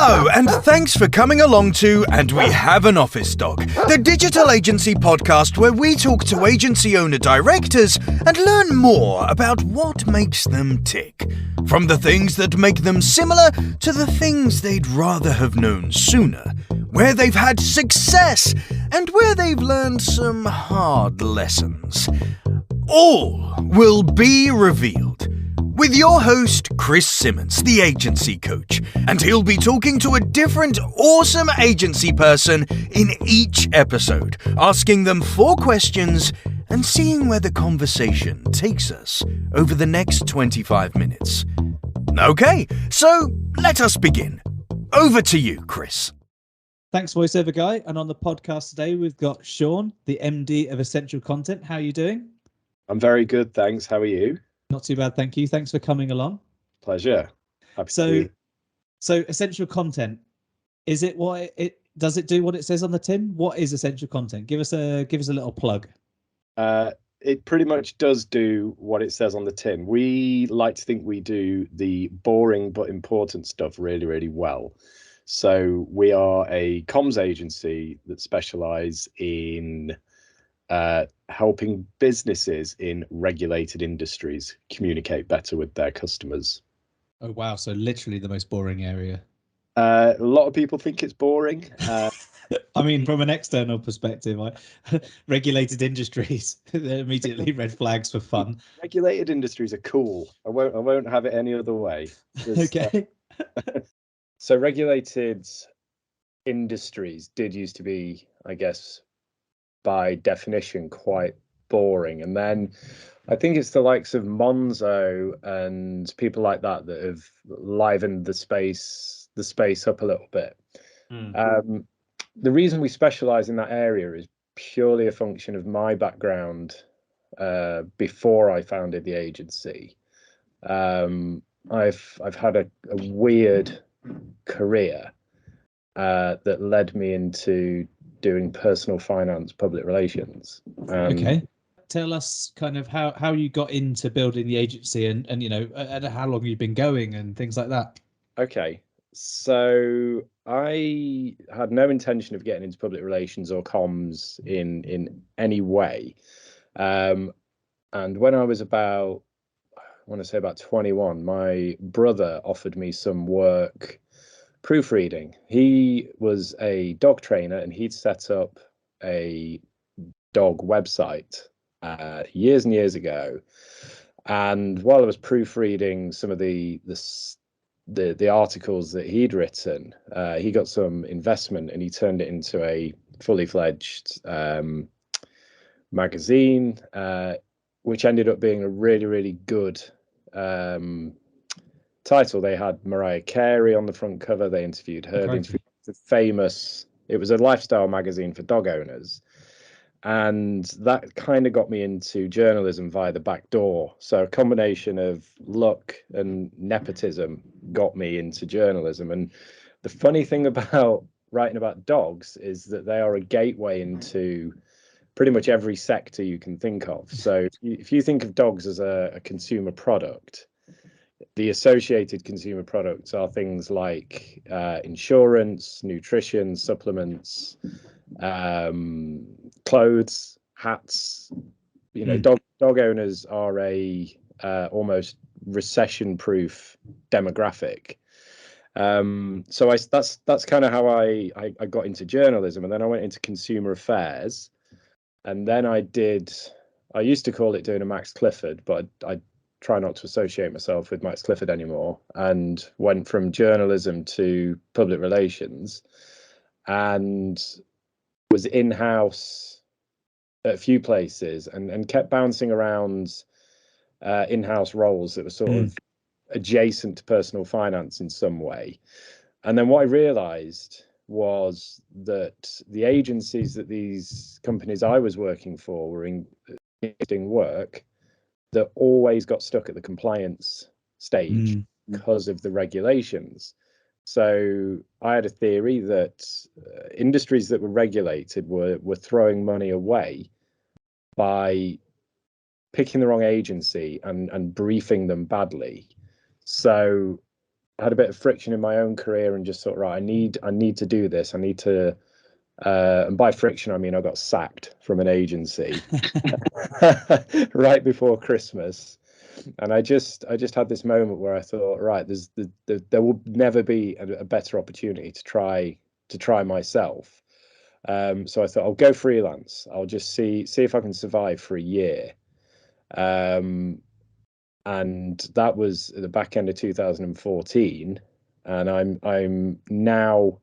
Hello, and thanks for coming along to And We Have an Office Dog, the digital agency podcast where we talk to agency owner-directors and learn more about what makes them tick. From the things that make them similar to the things they'd rather have known sooner, where they've had success and where they've learned some hard lessons. All will be revealed with your host, Chris Simmons, the agency coach, and he'll be talking to a different awesome agency person in each episode, asking them 4 questions and seeing where the conversation takes us over the next 25 minutes. Okay, so let us begin. Over to you, Chris. Thanks, voiceover guy. And on the podcast today, we've got Sean, the MD of Essential Content. How are you doing? I'm very good, thanks. How are you? Not too bad, thank you. Thanks for coming along. Pleasure. Happy to be here. So Essential Content, is it what it does? It do what it says on the tin? What is Essential Content? Give us a little plug. It pretty much does do what it says on the tin. We like to think we do the boring but important stuff really, really well. So we are a comms agency that specialise in helping businesses in regulated industries communicate better with their customers. Oh, wow. So literally the most boring area. A lot of people think it's boring. I mean, from an external perspective, regulated industries, they're immediately red flags for fun. Regulated industries are cool. I won't have it any other way. Okay. So regulated industries did used to be, I guess, by definition, quite boring. And then I think it's the likes of Monzo and people like that that have livened the space up a little bit. The reason we specialize in that area is purely a function of my background before I founded the agency. I've had a weird career that led me into doing personal finance, public relations. Okay. Tell us kind of how you got into building the agency and and how long you've been going and things like that. Okay. So I had no intention of getting into public relations or comms in any way. And when I was about 21, my brother offered me some work proofreading. He was a dog trainer and he'd set up a dog website years and years ago. And while I was proofreading some of the articles that he'd written, he got some investment and he turned it into a fully fledged magazine, which ended up being a really, really good title. They had Mariah Carey on the front cover. They interviewed her. They interviewed the famous. It was a lifestyle magazine for dog owners, and that kind of got me into journalism via the back door. So a combination of luck and nepotism got me into journalism. And the funny thing about writing about dogs is that they are a gateway into pretty much every sector you can think of. So if you think of dogs as a consumer product, the associated consumer products are things like insurance, nutrition, supplements, clothes, hats. Dog owners are a almost recession-proof demographic. So that's kind of how I got into journalism, and then I went into consumer affairs, and then I used to call it doing a Max Clifford, but I try not to associate myself with Max Clifford anymore, and went from journalism to public relations, and was in-house at a few places and kept bouncing around in-house roles that were sort of adjacent to personal finance in some way. And then what I realized was that the agencies that these companies I was working for were doing work that always got stuck at the compliance stage because of the regulations. So I had a theory that industries that were regulated were throwing money away by picking the wrong agency and briefing them badly. So had a bit of friction in my own career and just thought, right, I need to do this. I need to, and by friction I mean I got sacked from an agency right before Christmas, and I just had this moment where I thought, right, there will never be a better opportunity to try myself. So I thought I'll go freelance. I'll just see if I can survive for a year. And that was at the back end of 2014, and I'm now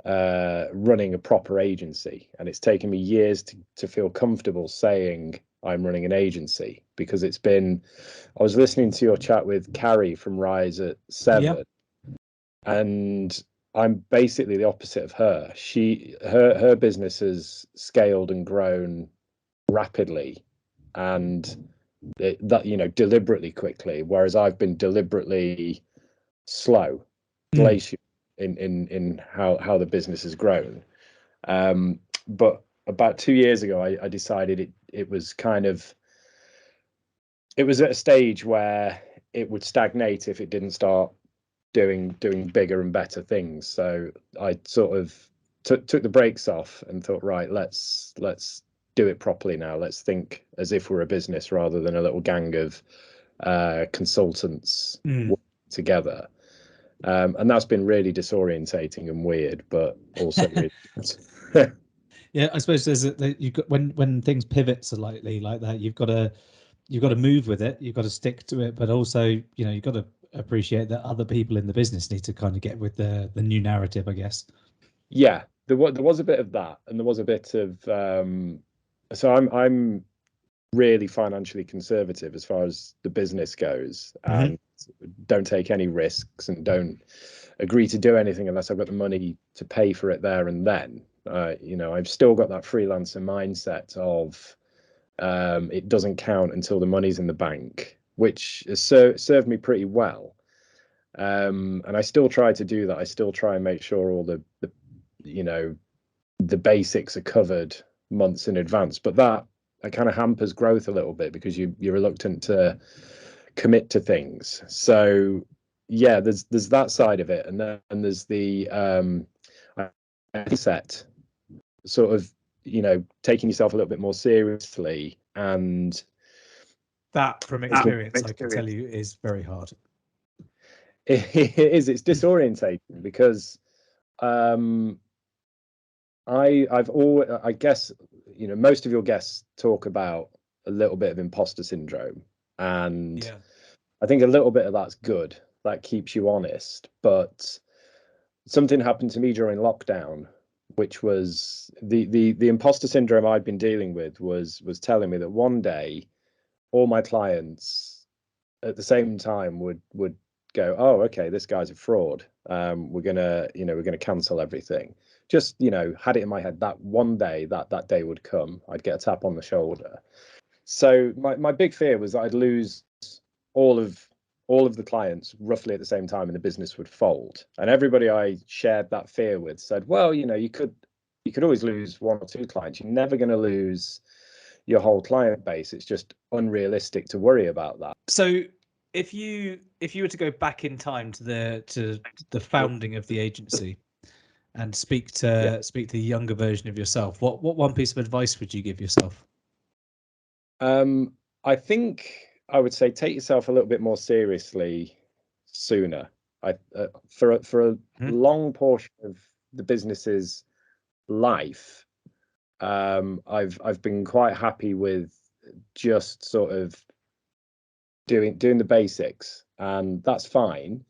running a proper agency, and it's taken me years to feel comfortable saying I'm running an agency, because it's been, I was listening to your chat with Carrie from Rise at 7, Yep. and I'm basically the opposite of her. Her business has scaled and grown rapidly, and that, you know, deliberately quickly, whereas I've been deliberately slow, glacial in how the business has grown. But about 2 years ago, I decided it was kind of, it was at a stage where it would stagnate if it didn't start doing bigger and better things. So I sort of took the brakes off and thought, right, let's do it properly now. Let's think as if we're a business rather than a little gang of consultants working together. And that's been really disorientating and weird, but also really good. Yeah, I suppose you've got, when things pivot slightly like that, you've got to move with it. You've got to stick to it, but also, you know, you've got to appreciate that other people in the business need to kind of get with the new narrative, I guess. Yeah, there was a bit of that, and there was a bit of so I'm really financially conservative as far as the business goes, and don't take any risks and don't agree to do anything unless I've got the money to pay for it there and then. You know, I've still got that freelancer mindset of it doesn't count until the money's in the bank, which has served me pretty well. And I still try to do that. I still try and make sure all the you know, the basics are covered months in advance, but that kind of hampers growth a little bit because you're reluctant to commit to things. So yeah, there's that side of it, and then there's the set, sort of, you know, taking yourself a little bit more seriously. And that, from experience, I can tell you, is very hard. It's disorientating because I've always, I guess, you know, most of your guests talk about a little bit of imposter syndrome, and Yeah. I think a little bit of that's good. That keeps you honest. But something happened to me during lockdown, which was the imposter syndrome I'd been dealing with was telling me that one day all my clients at the same time would go, oh, okay, this guy's a fraud. We're gonna cancel everything. Just, you know, had it in my head that one day that day would come, I'd get a tap on the shoulder. So my big fear was that I'd lose all of the clients roughly at the same time and the business would fold. And everybody I shared that fear with said, well, you know, you could always lose one or two clients. You're never going to lose your whole client base. It's just unrealistic to worry about that. So if you were to go back in time to the founding of the agency and speak to the younger version of yourself, what one piece of advice would you give yourself? I think I would say take yourself a little bit more seriously sooner. For a long portion of the business's life, I've been quite happy with just sort of doing the basics, and that's fine.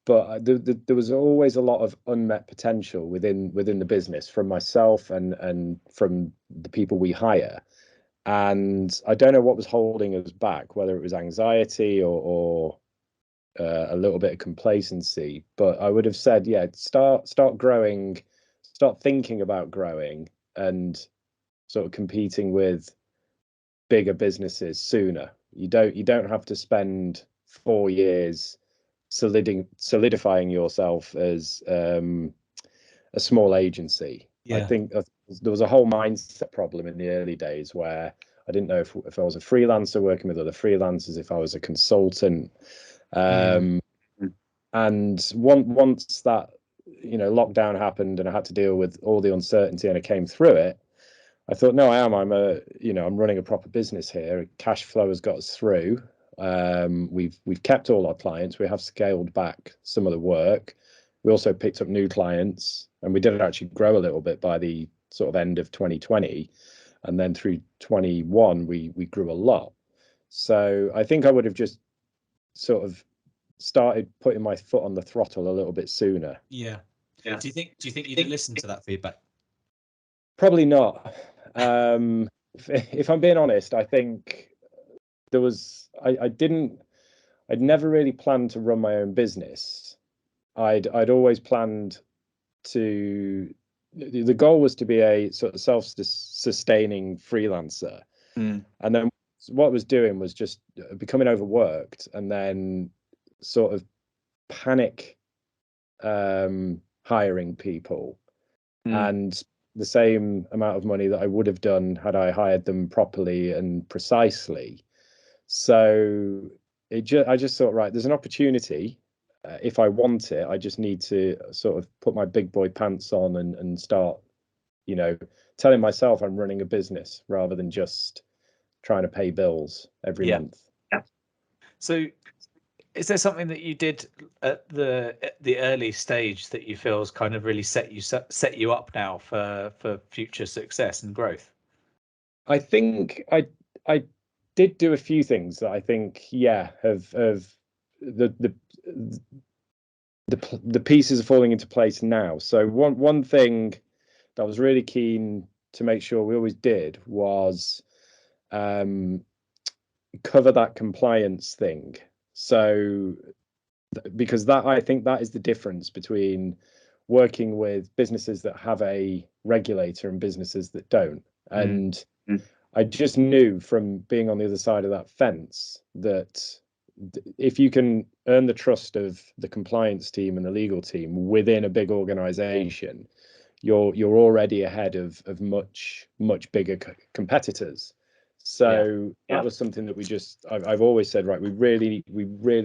But there was always a lot of unmet potential within the business from myself and from the people we hire. And I don't know what was holding us back, whether it was anxiety or a little bit of complacency. But I would have said, yeah, start growing, start thinking about growing, and sort of competing with bigger businesses sooner. You don't have to spend 4 years solidifying yourself as a small agency. I think there was a whole mindset problem in the early days where I didn't know if I was a freelancer working with other freelancers, if I was a consultant. And And once that, lockdown happened and I had to deal with all the uncertainty and I came through it, I thought, no, I'm running a proper business here. Cash flow has got us through. We've kept all our clients. We have scaled back some of the work. We also picked up new clients, and we did actually grow a little bit by the sort of end of 2020, and then through 21 we grew a lot. So I think I would have just sort of started putting my foot on the throttle a little bit sooner. Yeah. Do you think you'd listen to that feedback? Probably not. If I'm being honest, I think there was I'd never really planned to run my own business. I'd always planned to, the goal was to be a sort of self-sustaining freelancer. And then what I was doing was just becoming overworked, and then sort of panic hiring people, and the same amount of money that I would have done had I hired them properly and precisely. So I just thought, right, there's an opportunity. If I want it, I just need to sort of put my big boy pants on and start, telling myself I'm running a business rather than just trying to pay bills every month. Yeah. So is there something that you did at the early stage that you feel has kind of really set you up now for future success and growth? I think I did do a few things that I think, have the pieces are falling into place now. So one thing that I was really keen to make sure we always did was cover that compliance thing. So because I think that is the difference between working with businesses that have a regulator and businesses that don't. And I just knew from being on the other side of that fence that if you can earn the trust of the compliance team and the legal team within a big organization, you're already ahead of much bigger competitors. So that was something that I've always said, right, we really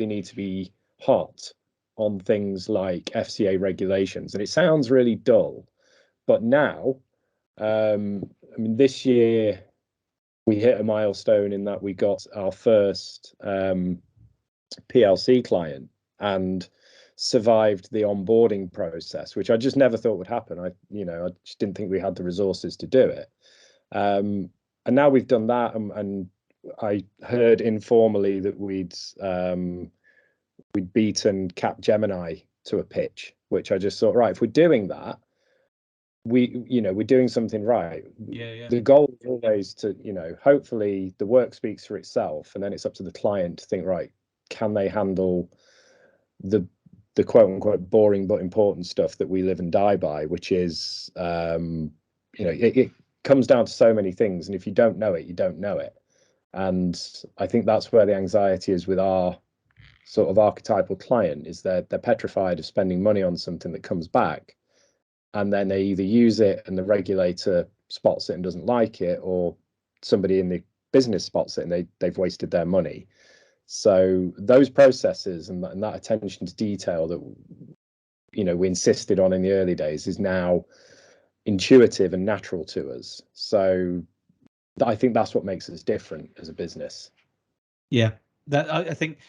need to be hot on things like FCA regulations. And it sounds really dull, but now, this year we hit a milestone in that we got our first PLC client and survived the onboarding process, which I just never thought would happen. I just didn't think we had the resources to do it. And now we've done that, and I heard informally that we'd beaten Capgemini to a pitch, which I just thought, right, if we're doing that, we're doing something right. The goal is always to, hopefully the work speaks for itself, and then it's up to the client to think, right, can they handle the quote unquote boring but important stuff that we live and die by, which is it comes down to so many things, and if you don't know it, you don't know it. And I think that's where the anxiety is with our sort of archetypal client, is they're petrified of spending money on something that comes back, and then they either use it and the regulator spots it and doesn't like it, or somebody in the business spots it and they've wasted their money. So those processes and that attention to detail that we insisted on in the early days is now intuitive and natural to us. So I think that's what makes us different as a business. Yeah, that I think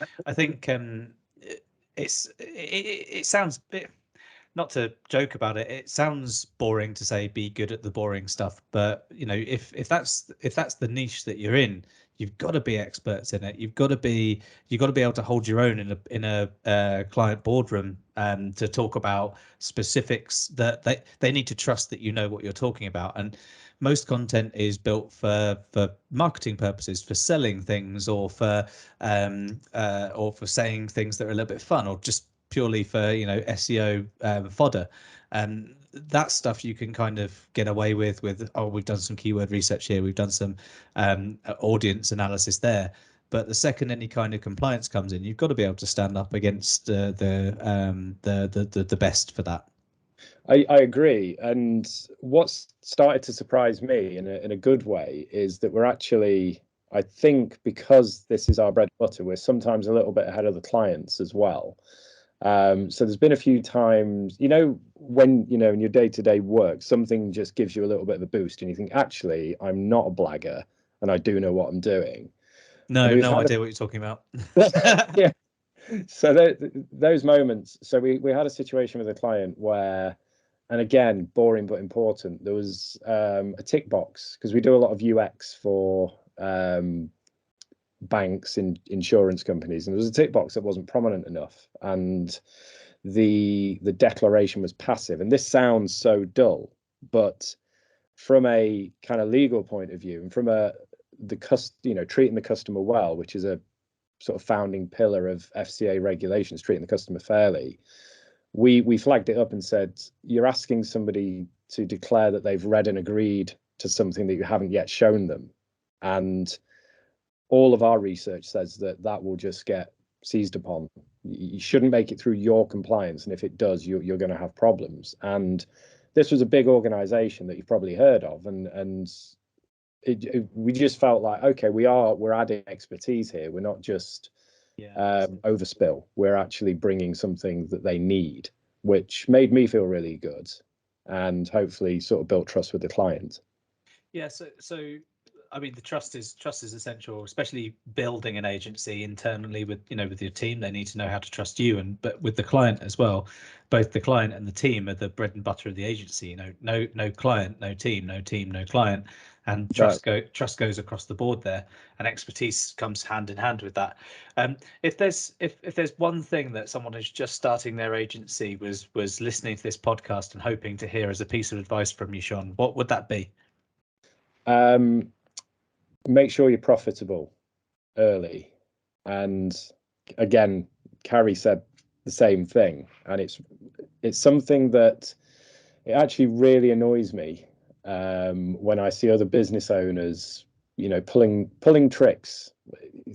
it sounds a bit, not to joke about it, it sounds boring to say be good at the boring stuff, but if that's the niche that you're in, you've got to be experts in it. You've got to be able to hold your own in a client boardroom to talk about specifics that they need to trust that you know what you're talking about. And most content is built for marketing purposes, for selling things, or for saying things that are a little bit fun, or just purely for SEO fodder. And that stuff you can kind of get away with we've done some keyword research here, we've done some audience analysis there. But the second any kind of compliance comes in, you've got to be able to stand up against the best for that. I agree. And what's started to surprise me in a good way is that we're actually, I think, because this is our bread and butter, we're sometimes a little bit ahead of the clients as well. So there's been a few times, when in your day-to-day work, something just gives you a little bit of a boost, and you think, actually, I'm not a blagger, and I do know what I'm doing. No, no idea what you're talking about. Yeah. So those moments. So we had a situation with a client where, and again, boring but important. There was a tick box, because we do a lot of UX for banks and insurance companies, and there was a tick box that wasn't prominent enough, and the declaration was passive. And this sounds so dull, but from a kind of legal point of view, and from treating the customer well, which is a sort of founding pillar of FCA regulations, treating the customer fairly, we flagged it up and said, you're asking somebody to declare that they've read and agreed to something that you haven't yet shown them. And all of our research says that that will just get seized upon. You shouldn't make it through your compliance, and if it does, you're going to have problems. And this was a big organization that you've probably heard of, and we just felt like, okay, we're adding expertise here. We're not just overspill. We're actually bringing something that they need, which made me feel really good, and hopefully sort of built trust with the client. Yeah, so I mean, the trust is essential, especially building an agency internally with your team. They need to know how to trust you, but with the client as well. Both the client and the team are the bread and butter of the agency. No client, no team, no team, no client, and trust goes across the board there, and expertise comes hand in hand with that. If there's one thing that someone who's just starting their agency was listening to this podcast and hoping to hear as a piece of advice from you, Sean, what would that be? Make sure you're profitable early. And again, Carrie said the same thing, and it's something that it actually really annoys me when I see other business owners, pulling tricks,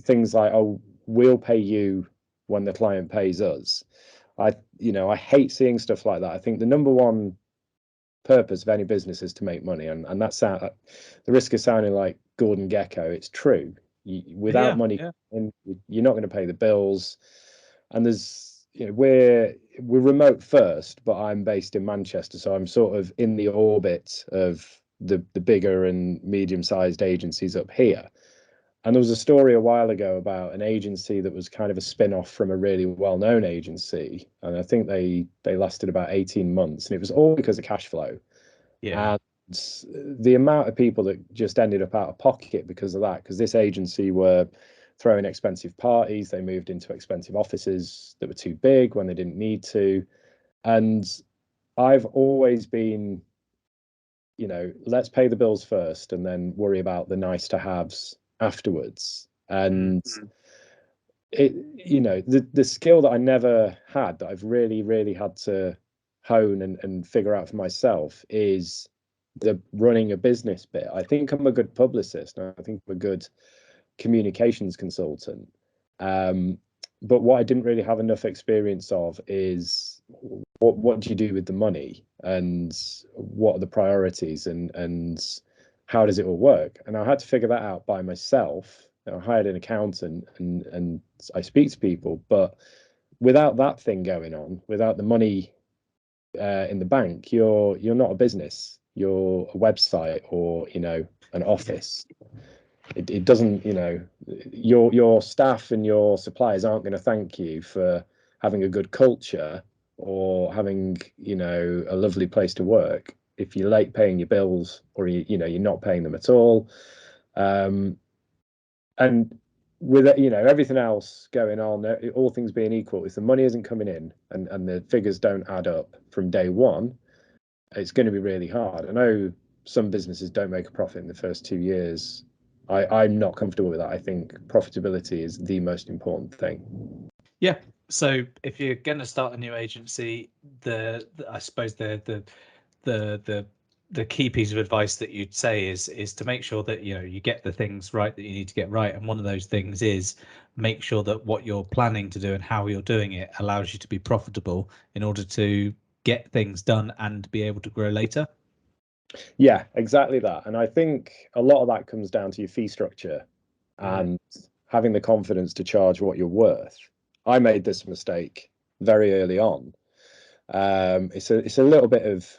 things like, oh, we'll pay you when the client pays us. I hate seeing stuff like that. I think the number one purpose of any business is to make money, and that's the risk of sounding like Gordon Gekko. It's true. Without money, you're not going to pay the bills. And there's, we're remote first, but I'm based in Manchester, so I'm sort of in the orbit of the bigger and medium-sized agencies up here. And there was a story a while ago about an agency that was kind of a spin-off from a really well-known agency. And I think they lasted about 18 months. And it was all because of cash flow. Yeah. And the amount of people that just ended up out of pocket because of that, because this agency were throwing expensive parties. They moved into expensive offices that were too big when they didn't need to. And I've always been, let's pay the bills first and then worry about the nice to haves afterwards. And the skill that I never had, that I've really had to hone and figure out for myself, is the running a business bit. I think I'm a good publicist, and I think I'm a good communications consultant, but what I didn't really have enough experience of is what do you do with the money, and what are the priorities, and how does it all work? And I had to figure that out by myself. I hired an accountant, and I speak to people, but without that thing going on, without the money in the bank, you're not a business. You're a website, or an office. It doesn't, your staff and your suppliers aren't going to thank you for having a good culture or having a lovely place to work if you're late paying your bills, or you're not paying them at all. And with everything else going on, all things being equal, if the money isn't coming in and the figures don't add up from day one, it's going to be really hard. I know some businesses don't make a profit in the first 2 years. I'm not comfortable with that. I think profitability is the most important thing. Yeah. So if you're going to start a new agency, I suppose the key piece of advice that you'd say is to make sure that you get the things right that you need to get right. And one of those things is make sure that what you're planning to do and how you're doing it allows you to be profitable in order to get things done and be able to grow later. Yeah, exactly that. And I think a lot of that comes down to your fee structure and having the confidence to charge what you're worth. I made this mistake very early on. It's a little bit of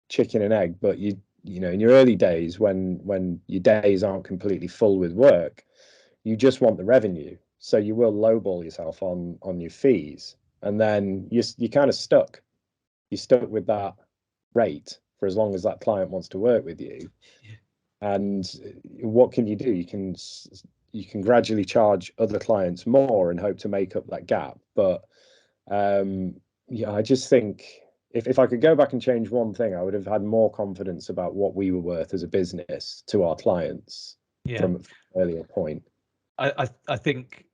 chicken and egg, but you know, in your early days, when your days aren't completely full with work, you just want the revenue, so you will lowball yourself on your fees, and then you're kind of stuck. You're stuck with that rate for as long as that client wants to work with you. And what can you do? You can gradually charge other clients more and hope to make up that gap. But yeah, I just think if I could go back and change one thing, I would have had more confidence about what we were worth as a business to our clients from an earlier point. I think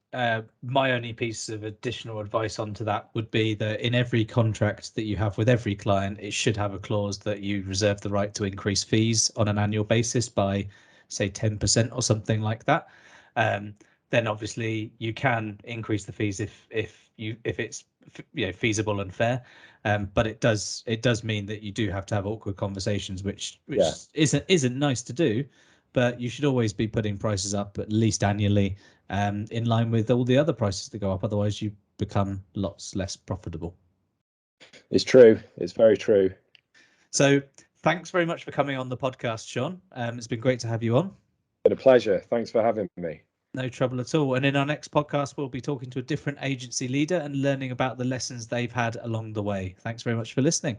my only piece of additional advice onto that would be that in every contract that you have with every client, it should have a clause that you reserve the right to increase fees on an annual basis by, say, 10% or something like that. Then obviously you can increase the fees if it's feasible and fair. But it does mean that you do have to have awkward conversations, which isn't nice to do. But you should always be putting prices up at least annually, in line with all the other prices that go up. Otherwise, you become lots less profitable. It's true. It's very true. So thanks very much for coming on the podcast, Sean. It's been great to have you on. It's been a pleasure. Thanks for having me. No trouble at all. And in our next podcast, we'll be talking to a different agency leader and learning about the lessons they've had along the way. Thanks very much for listening.